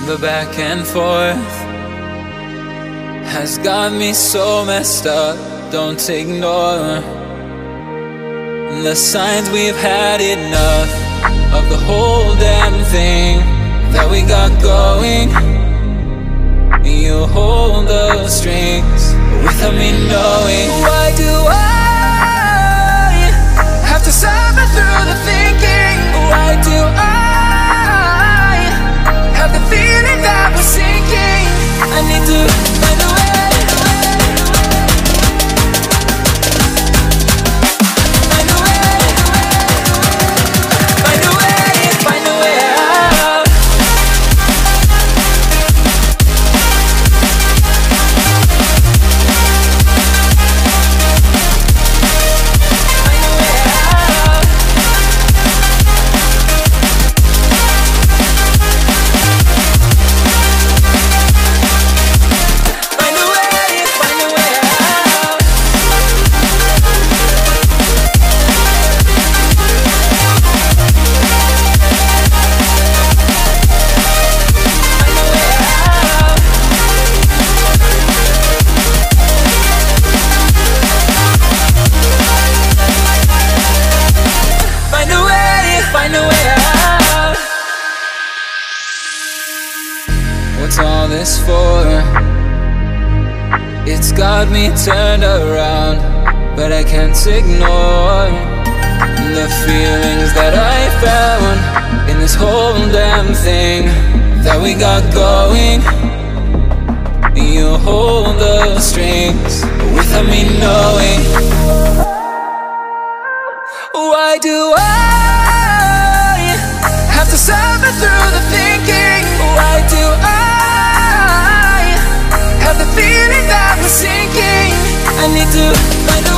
The back and forth has got me so messed up. Don't ignore the signs. We've had enough of the whole damn thing that we got going. You hold the strings without me knowing. Why do I have to suffer through the thinking? Why do I have the feeling that we're sinking? I need to find a way. What's all this for? It's got me turned around, but I can't ignore the feelings that I found in this whole damn thing that we got going. You hold the strings without me knowing. Why do I have to suffer through the thinking? Why do I have the feeling that we're sinking? I need to find a